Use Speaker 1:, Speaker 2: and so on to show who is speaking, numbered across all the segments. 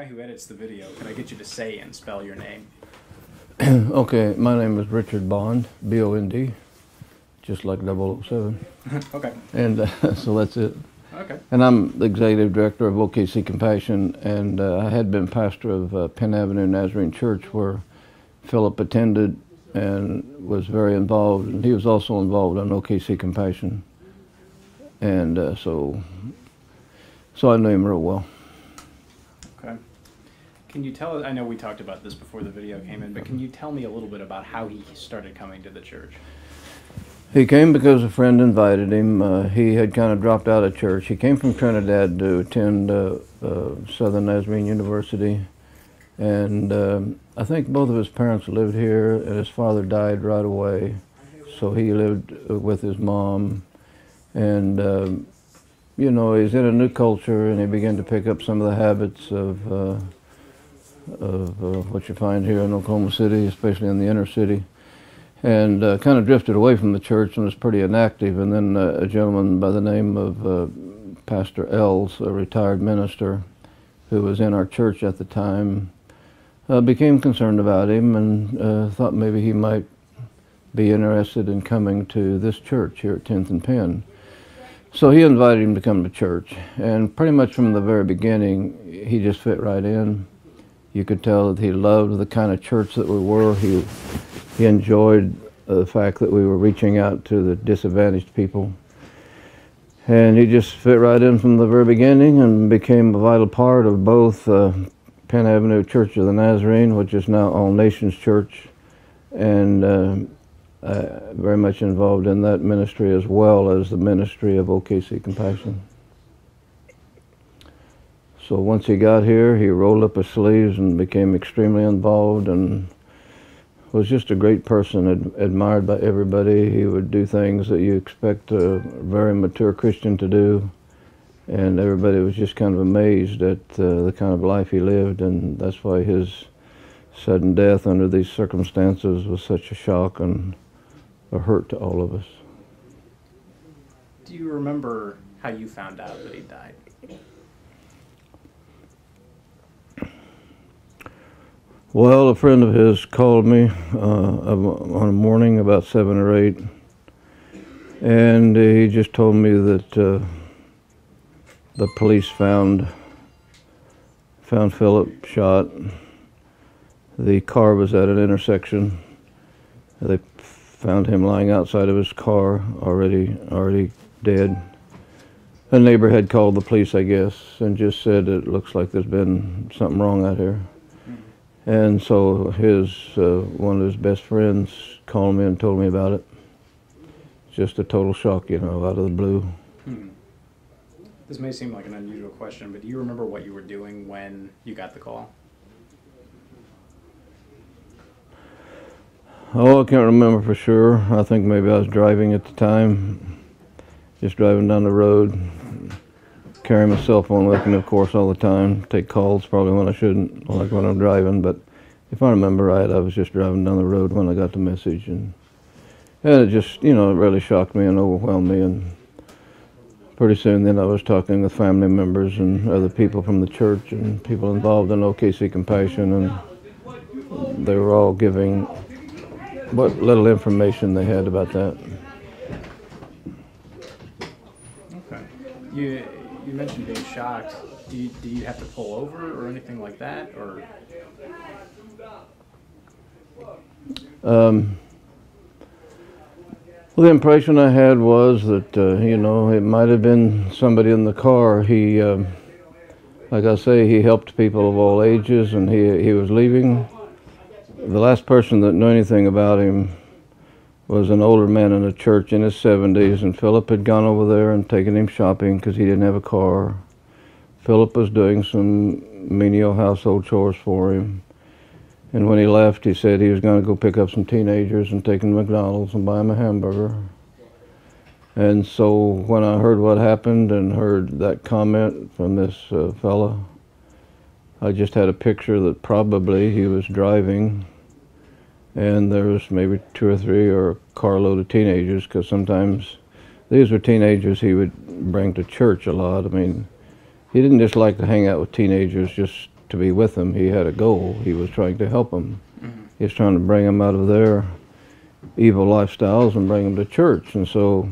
Speaker 1: Who edits the video, can I get you to say and spell your name?
Speaker 2: Okay, my name is Richard Bond, B-O-N-D, just like 007.
Speaker 1: Okay.
Speaker 2: And so that's it.
Speaker 1: Okay.
Speaker 2: And I'm the executive director of OKC Compassion, and I had been pastor of Penn Avenue Nazarene Church, where Philip attended and was very involved, and he was also involved in OKC Compassion. And so I knew him real well.
Speaker 1: Okay. Can you tell us, I know we talked about this before the video came in, but can you tell me a little bit about how he started coming to the church?
Speaker 2: He came because a friend invited him. He had kind of dropped out of church. He came from Trinidad to attend Southern Nazarene University. And I think both of his parents lived here, and his father died right away. So he lived with his mom. And, you know, he's in a new culture, and he began to pick up some of the habits of what you find here in Oklahoma City, especially in the inner city. And kind of drifted away from the church and was pretty inactive. And then a gentleman by the name of Pastor Els, a retired minister who was in our church at the time, became concerned about him and thought maybe he might be interested in coming to this church here at 10th and Penn. So he invited him to come to church. And pretty much from the very beginning, he just fit right in. You could tell that he loved the kind of church that we were. He enjoyed the fact that we were reaching out to the disadvantaged people. And he just fit right in from the very beginning and became a vital part of both Penn Avenue Church of the Nazarene, which is now All Nations Church, and very much involved in that ministry as well as the ministry of OKC Compassion. So once he got here, he rolled up his sleeves and became extremely involved and was just a great person, admired by everybody. He would do things that you expect a very mature Christian to do, and everybody was just kind of amazed at the kind of life he lived, and that's why his sudden death under these circumstances was such a shock and a hurt to all of us.
Speaker 1: Do you remember how you found out that he died?
Speaker 2: Well, a friend of his called me on a morning about 7 or 8, and he just told me that the police found Philip shot. The car was at an intersection. They found him lying outside of his car, already dead. A neighbor had called the police, I guess, and just said it looks like there's been something wrong out here. And so one of his best friends called me and told me about it. Just a total shock, you know, out of the blue.
Speaker 1: This may seem like an unusual question, but do you remember what you were doing when you got the call?
Speaker 2: Oh, I can't remember for sure. I think maybe I was driving at the time, just driving down the road, carrying my cell phone with me, of course, all the time. Take calls probably when I shouldn't, like when I'm driving. But if I remember right, I was just driving down the road when I got the message. And it just, you know, it really shocked me and overwhelmed me. And pretty soon then I was talking with family members and other people from the church and people involved in OKC Compassion. And they were all giving what little information they had about that.
Speaker 1: Okay. You mentioned being shocked. Do you have to pull over or anything like that, or?
Speaker 2: Well, the impression I had was that you know, it might have been somebody in the car. He, like I say, he helped people of all ages, and he was leaving. The last person that knew anything about him was an older man in a church in his 70s, and Philip had gone over there and taken him shopping because he didn't have a car. Philip was doing some menial household chores for him, and when he left, he said he was going to go pick up some teenagers and take them to McDonald's and buy them a hamburger. And so when I heard what happened and heard that comment from this fella, I just had a picture that probably he was driving and there was maybe 2 or 3 or a carload of teenagers, because sometimes these were teenagers he would bring to church a lot. I mean, he didn't just like to hang out with teenagers just to be with him. He had a goal. He was trying to help them. He was trying to bring them out of their evil lifestyles and bring them to church. And so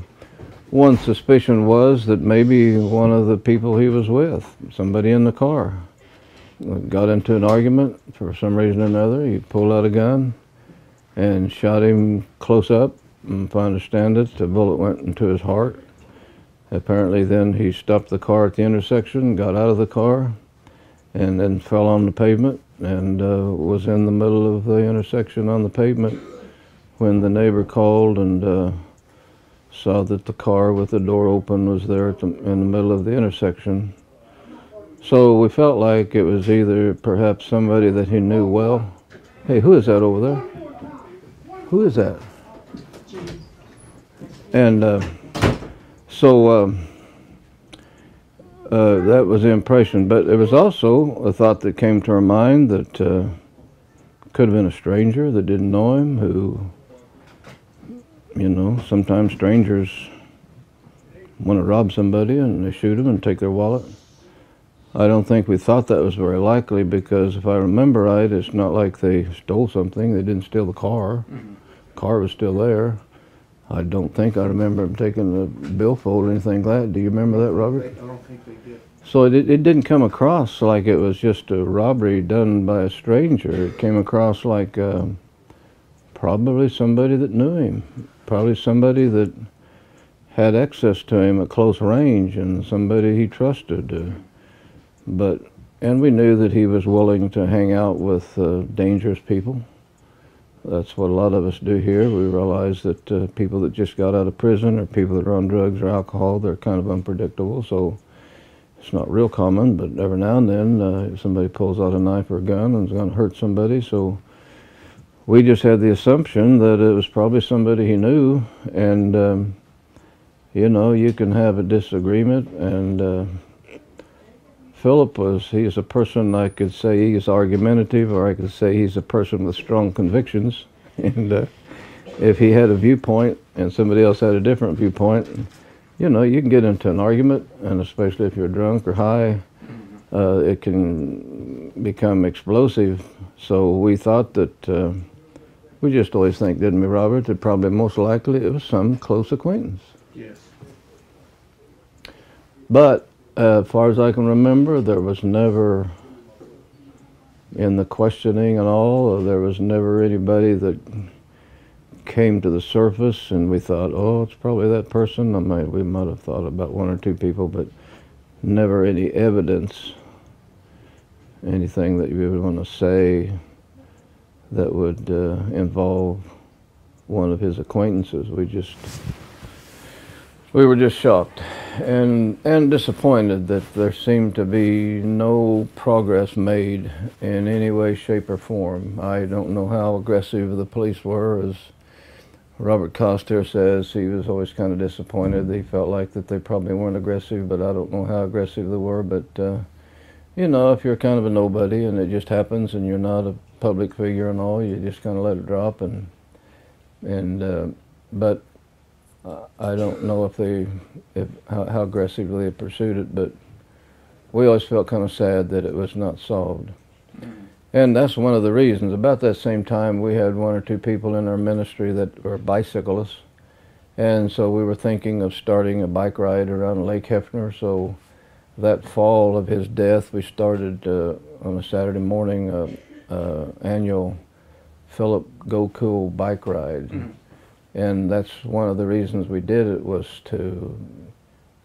Speaker 2: one suspicion was that maybe one of the people he was with, somebody in the car, got into an argument for some reason or another. He pulled out a gun and shot him close up. And if I understand it, the bullet went into his heart. Apparently then he stopped the car at the intersection, got out of the car, and then fell on the pavement and was in the middle of the intersection on the pavement when the neighbor called and saw that the car with the door open was there in the middle of the intersection. So we felt like it was either perhaps somebody that he knew well. Hey, who is that over there? Who is that? And so that was the impression. But there was also a thought that came to our mind that could have been a stranger that didn't know him, who, you know, sometimes strangers want to rob somebody and they shoot them and take their wallet. I don't think we thought that was very likely, because if I remember right, it's not like they stole something. They didn't steal the car. The car was still there. I don't think I remember them taking the billfold or anything like that. Do you remember that, Robert?
Speaker 3: I don't think they did.
Speaker 2: So it didn't come across like it was just a robbery done by a stranger. It came across like probably somebody that knew him, probably somebody that had access to him at close range, and somebody he trusted. And we knew that he was willing to hang out with dangerous people. That's what a lot of us do here. We realize that people that just got out of prison, or people that are on drugs or alcohol, they're kind of unpredictable. So it's not real common, but every now and then if somebody pulls out a knife or a gun and is going to hurt somebody. So we just had the assumption that it was probably somebody he knew. And you know, you can have a disagreement, and Philip he's a person, I could say he's argumentative, or I could say he's a person with strong convictions. And if he had a viewpoint and somebody else had a different viewpoint, you know, you can get into an argument, and especially if you're drunk or high, it can become explosive. So we thought that, we just always think, didn't we, Robert, that probably most likely it was some close acquaintance.
Speaker 3: Yes.
Speaker 2: But as far as I can remember, there was never, in the questioning and all, there was never anybody that came to the surface and we thought, oh, it's probably that person. We might have thought about one or two people, but never any evidence, anything that you would want to say that would involve one of his acquaintances. We were just shocked and disappointed that there seemed to be no progress made in any way, shape, or form. I don't know how aggressive the police were. As Robert Coster says, he was always kind of disappointed. He felt like that they probably weren't aggressive, but I don't know how aggressive they were. But, you know, if you're kind of a nobody and it just happens and you're not a public figure and all, you just kind of let it drop. But I don't know how aggressively they pursued it, but we always felt kind of sad that it was not solved. And that's one of the reasons. About that same time, we had one or two people in our ministry that were bicyclists, and so we were thinking of starting a bike ride around Lake Hefner. So that fall of his death, we started on a Saturday morning annual Philip Go Cool bike ride. And that's one of the reasons we did it, was to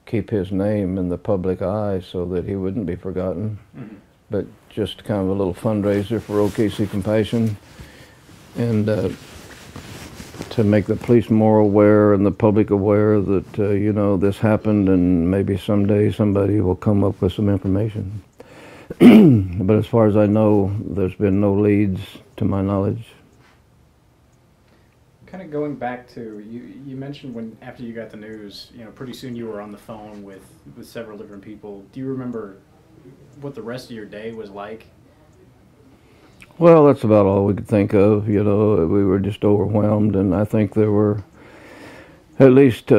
Speaker 2: keep his name in the public eye so that he wouldn't be forgotten. But just kind of a little fundraiser for OKC Compassion, and to make the police more aware and the public aware that, you know, this happened, and maybe someday somebody will come up with some information. But as far as I know, there's been no leads to my knowledge.
Speaker 1: Kind of going back to, you mentioned when, after you got the news, you know, pretty soon you were on the phone with several different people. Do you remember what the rest of your day was like?
Speaker 2: Well, that's about all we could think of. You know, we were just overwhelmed, and I think there were at least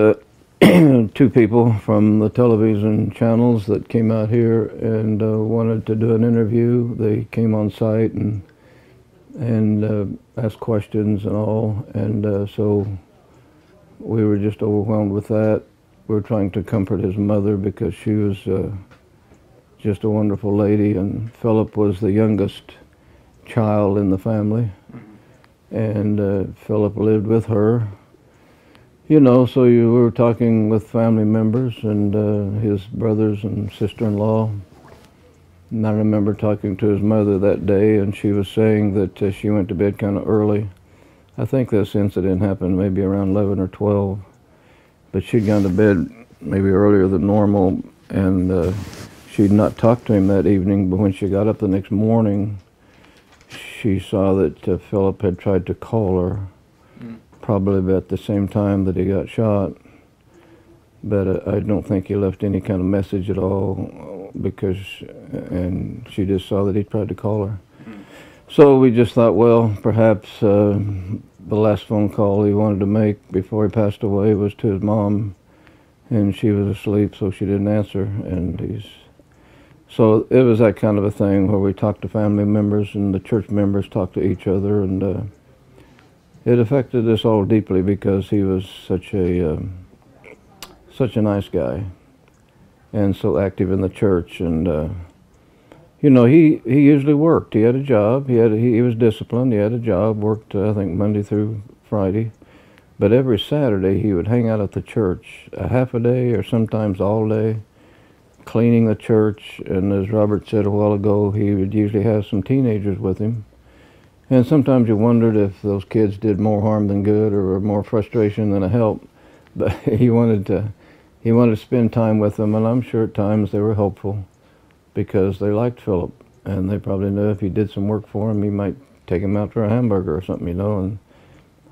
Speaker 2: two people from the television channels that came out here and wanted to do an interview. They came on site and asked questions and all, and so we were just overwhelmed with that. We were trying to comfort his mother because she was just a wonderful lady, and Philip was the youngest child in the family, and Philip lived with her. You know, so we were talking with family members and his brothers and sister-in-law. And I remember talking to his mother that day, and she was saying that she went to bed kind of early. I think this incident happened maybe around 11 or 12, but she'd gone to bed maybe earlier than normal, and she'd not talked to him that evening, but when she got up the next morning, she saw that Philip had tried to call her, probably about the same time that he got shot. But I don't think he left any kind of message at all, and she just saw that he tried to call her. So we just thought, well, perhaps the last phone call he wanted to make before he passed away was to his mom, and she was asleep, so she didn't answer. And so it was that kind of a thing where we talked to family members, and the church members talked to each other, and it affected us all deeply because he was such a nice guy and so active in the church. And you know, he usually worked. He had a job. He was disciplined. He had a job. Worked I think Monday through Friday, but every Saturday he would hang out at the church a half a day or sometimes all day, cleaning the church. And as Robert said a while ago, he would usually have some teenagers with him. And sometimes you wondered if those kids did more harm than good or more frustration than a help. But he wanted to spend time with them, and I'm sure at times they were helpful because they liked Philip, and they probably knew if he did some work for him, he might take him out for a hamburger or something, you know. And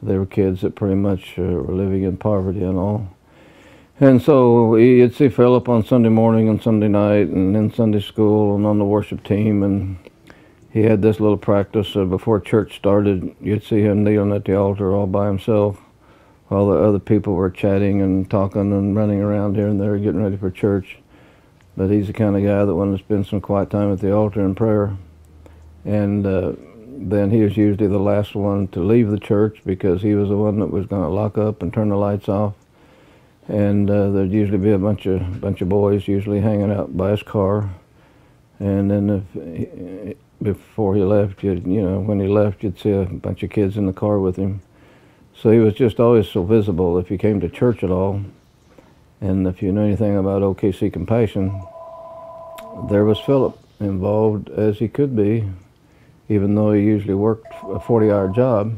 Speaker 2: they were kids that pretty much were living in poverty and all. And so you'd see Philip on Sunday morning and Sunday night and in Sunday school and on the worship team, and he had this little practice before church started. You'd see him kneeling at the altar all by himself while the other people were chatting and talking and running around here and there getting ready for church. But he's the kind of guy that wanted to spend some quiet time at the altar in prayer. And then he was usually the last one to leave the church because he was the one that was going to lock up and turn the lights off. And there'd usually be a bunch of boys usually hanging out by his car. And then before he left, when he left, you'd see a bunch of kids in the car with him. So he was just always so visible if you came to church at all. And if you knew anything about OKC Compassion, there was Philip involved as he could be, even though he usually worked a 40-hour job.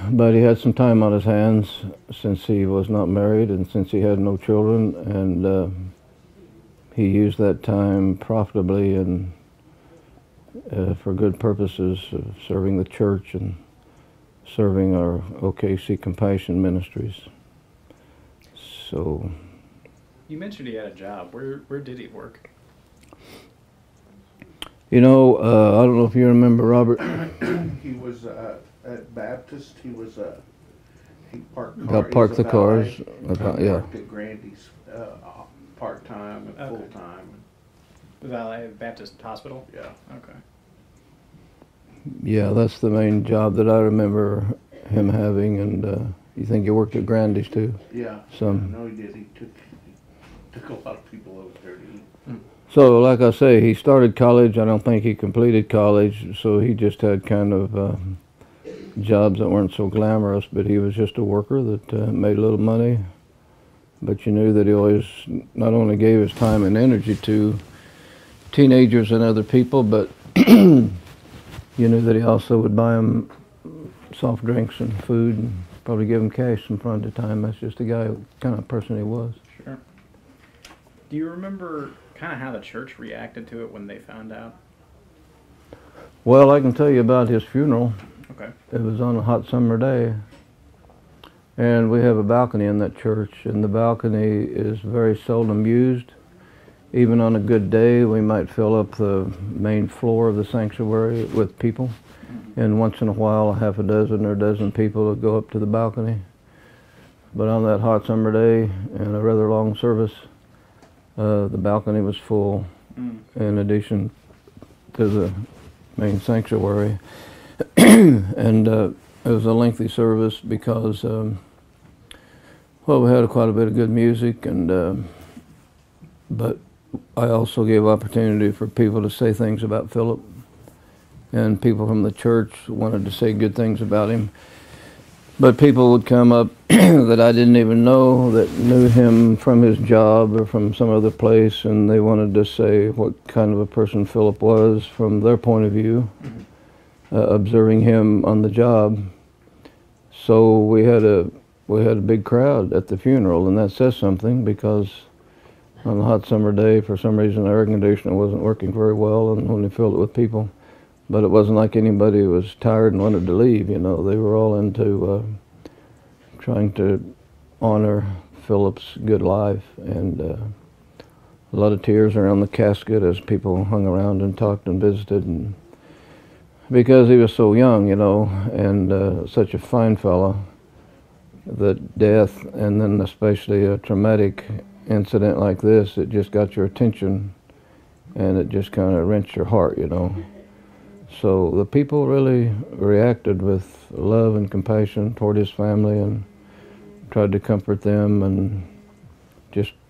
Speaker 2: But he had some time on his hands since he was not married and since he had no children, and he used that time profitably and for good purposes of serving the church and serving our OKC Compassion ministries. So,
Speaker 1: you mentioned he had a job. Where did he work?
Speaker 2: You know, I don't know if you remember Robert.
Speaker 3: He was at Baptist. He was he parked cars.
Speaker 2: Got parked the cars. Yeah.
Speaker 3: Parked at Grandy's part time and full time.
Speaker 1: Valet Baptist Hospital.
Speaker 3: Yeah.
Speaker 1: Okay.
Speaker 2: Yeah, that's the main job that I remember him having. And you think he worked at Grandy's too?
Speaker 3: Yeah.
Speaker 2: Some.
Speaker 3: No, he did. He took a lot of people over there to eat.
Speaker 2: So, like I say, he started college. I don't think he completed college, so he just had kind of jobs that weren't so glamorous, but he was just a worker that made a little money. But you knew that he always not only gave his time and energy to teenagers and other people, but you knew that he also would buy them soft drinks and food and probably give them cash from time to time. That's just the guy, kind of person he was.
Speaker 1: Sure. Do you remember kind of how the church reacted to it when they found out?
Speaker 2: Well, I can tell you about his funeral.
Speaker 1: Okay.
Speaker 2: It was on a hot summer day, and we have a balcony in that church, and the balcony is very seldom used. Even on a good day, we might fill up the main floor of the sanctuary with people, and once in a while, a half a dozen or a dozen people would go up to the balcony. But on that hot summer day and a rather long service, the balcony was full, in addition to the main sanctuary. And it was a lengthy service because, well, we had quite a bit of good music, and but I also gave opportunity for people to say things about Philip, and people from the church wanted to say good things about him. But people would come up that I didn't even know, that knew him from his job or from some other place, and they wanted to say what kind of a person Philip was from their point of view, observing him on the job. So we had a big crowd at the funeral, and that says something, because on a hot summer day, for some reason, the air conditioner wasn't working very well, and only filled it with people. But it wasn't like anybody was tired and wanted to leave, you know. They were all into trying to honor Philip's good life, and a lot of tears around the casket as people hung around and talked and visited, and because he was so young, you know, and such a fine fellow, that death, and then especially a traumatic incident like this, it just got your attention, and it just kind of wrenched your heart, you know. So the people really reacted with love and compassion toward his family, and tried to comfort them, and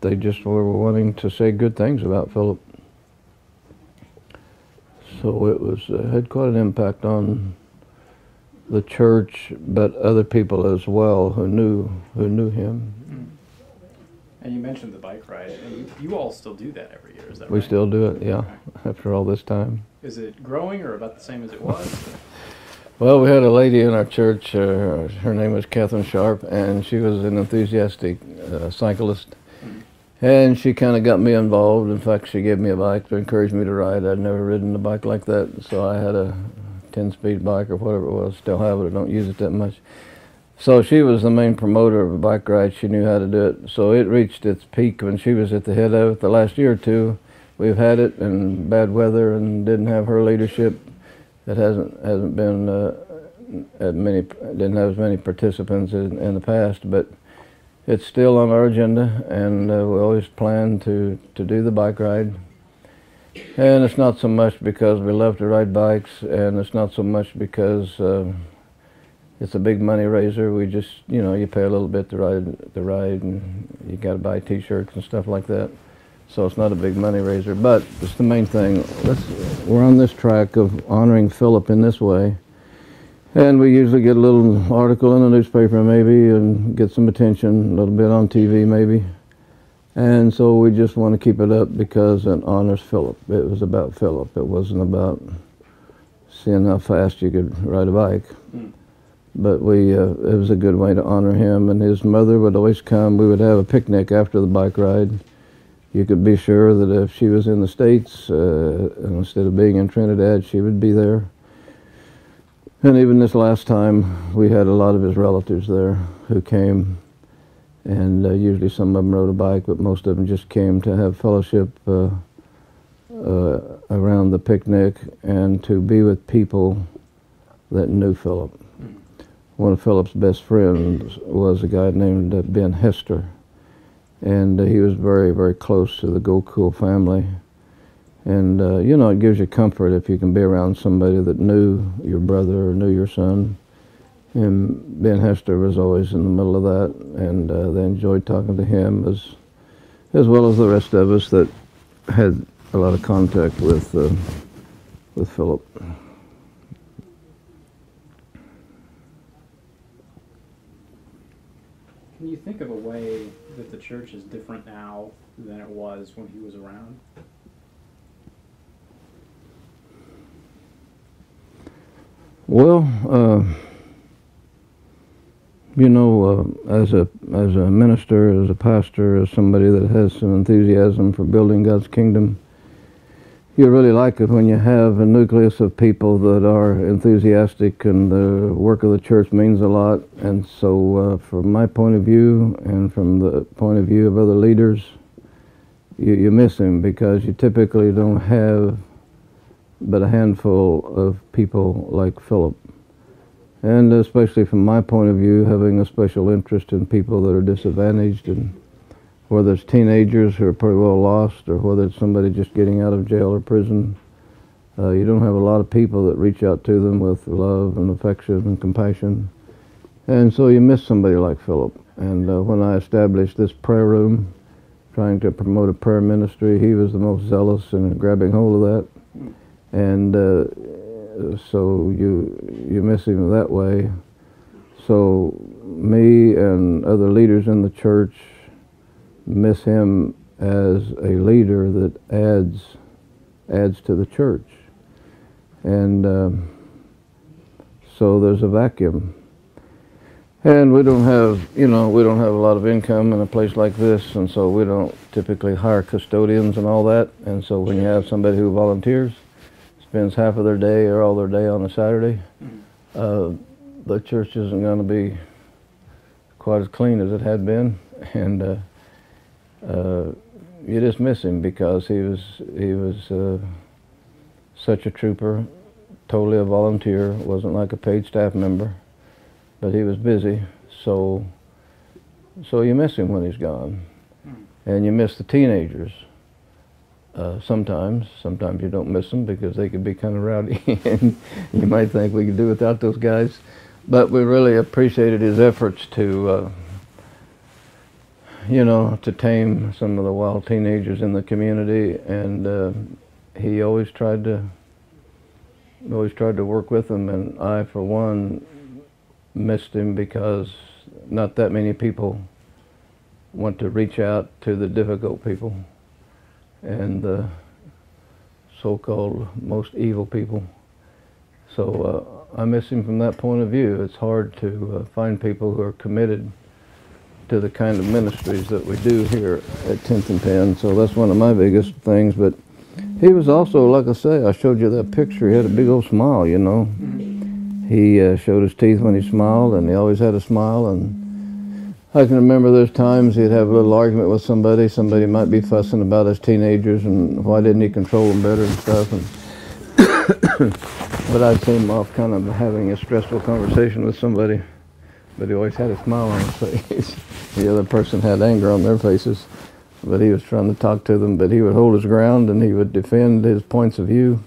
Speaker 2: they just were wanting to say good things about Philip. So it had quite an impact on the church, but other people as well who knew him.
Speaker 1: And you mentioned the bike ride, and you all still do that every year, is that right?
Speaker 2: We still do it, yeah, after all this time.
Speaker 1: Is it growing or about the same as it was?
Speaker 2: Well, we had a lady in our church, her name was Catherine Sharp, and she was an enthusiastic cyclist. And she kind of got me involved. In fact, she gave me a bike to encourage me to ride. I'd never ridden a bike like that, so I had a 10-speed bike or whatever it was. Still have it, I don't use it that much. So she was the main promoter of a bike ride. She knew how to do it. So it reached its peak when she was at the head of it. The last year or two, we've had it in bad weather and didn't have her leadership. It hasn't been didn't have as many participants in the past, but it's still on our agenda, and we always plan to do the bike ride. And it's not so much because we love to ride bikes, and it's not so much because it's a big money raiser. We just, you know, you pay a little bit to ride, and you got to buy T-shirts and stuff like that. So it's not a big money raiser, but it's the main thing. We're on this track of honoring Philip in this way, and we usually get a little article in the newspaper maybe, and get some attention, a little bit on TV maybe. And so we just want to keep it up because it honors Philip. It was about Philip. It wasn't about seeing how fast you could ride a bike. But it was a good way to honor him, and his mother would always come. We would have a picnic after the bike ride. You could be sure that if she was in the States, instead of being in Trinidad, she would be there. And even this last time, we had a lot of his relatives there who came, and usually some of them rode a bike, but most of them just came to have fellowship around the picnic and to be with people that knew Philip. One of Philip's best friends was a guy named Ben Hester, and he was very, very close to the Goku family. And, you know, it gives you comfort if you can be around somebody that knew your brother or knew your son. And Ben Hester was always in the middle of that, and they enjoyed talking to him as well as the rest of us that had a lot of contact with Philip.
Speaker 1: Can you think of a way that the church is different now than it was when he was around?
Speaker 2: Well, you know, as a minister, as a pastor, as somebody that has some enthusiasm for building God's kingdom, you really like it when you have a nucleus of people that are enthusiastic, and the work of the church means a lot. And so from my point of view and from the point of view of other leaders, you miss him, because you typically don't have but a handful of people like Philip. And especially from my point of view, having a special interest in people that are disadvantaged, and whether it's teenagers who are pretty well lost or whether it's somebody just getting out of jail or prison, you don't have a lot of people that reach out to them with love and affection and compassion. And so you miss somebody like Philip. And when I established this prayer room, trying to promote a prayer ministry, he was the most zealous in grabbing hold of that. And so you miss him that way. So me and other leaders in the church miss him as a leader that adds to the church. And so there's a vacuum. And we don't have a lot of income in a place like this, and so we don't typically hire custodians and all that. And so when you have somebody who volunteers, spends half of their day or all their day on a Saturday, the church isn't going to be quite as clean as it had been. And you just miss him because he was such a trooper, totally a volunteer, wasn't like a paid staff member. But he was busy, so you miss him when he's gone. And you miss the teenagers sometimes. Sometimes you don't miss them because they could be kind of rowdy, and you might think we could do without those guys. But we really appreciated his efforts to, to tame some of the wild teenagers in the community, and he always tried to work with them. And I, for one, missed him because not that many people want to reach out to the difficult people and the so-called most evil people. So I miss him from that point of view. It's hard to find people who are committed to the kind of ministries that we do here at 10th and Penn. So that's one of my biggest things. But he was also, like I say, I showed you that picture. He had a big old smile, you know. He showed his teeth when he smiled, and he always had a smile. And I can remember there's times he'd have a little argument with somebody. Somebody might be fussing about his teenagers and why didn't he control them better and stuff. And but I'd see him off kind of having a stressful conversation with somebody, but he always had a smile on his face. The other person had anger on their faces, but he was trying to talk to them. But he would hold his ground and he would defend his points of view,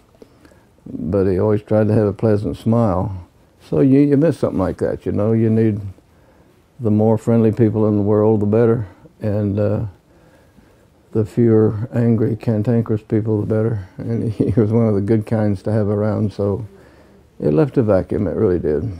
Speaker 2: but he always tried to have a pleasant smile. So you miss something like that, you know. You need the more friendly people in the world, the better. And the fewer angry, cantankerous people, the better. And he was one of the good kinds to have around, so it left a vacuum, it really did.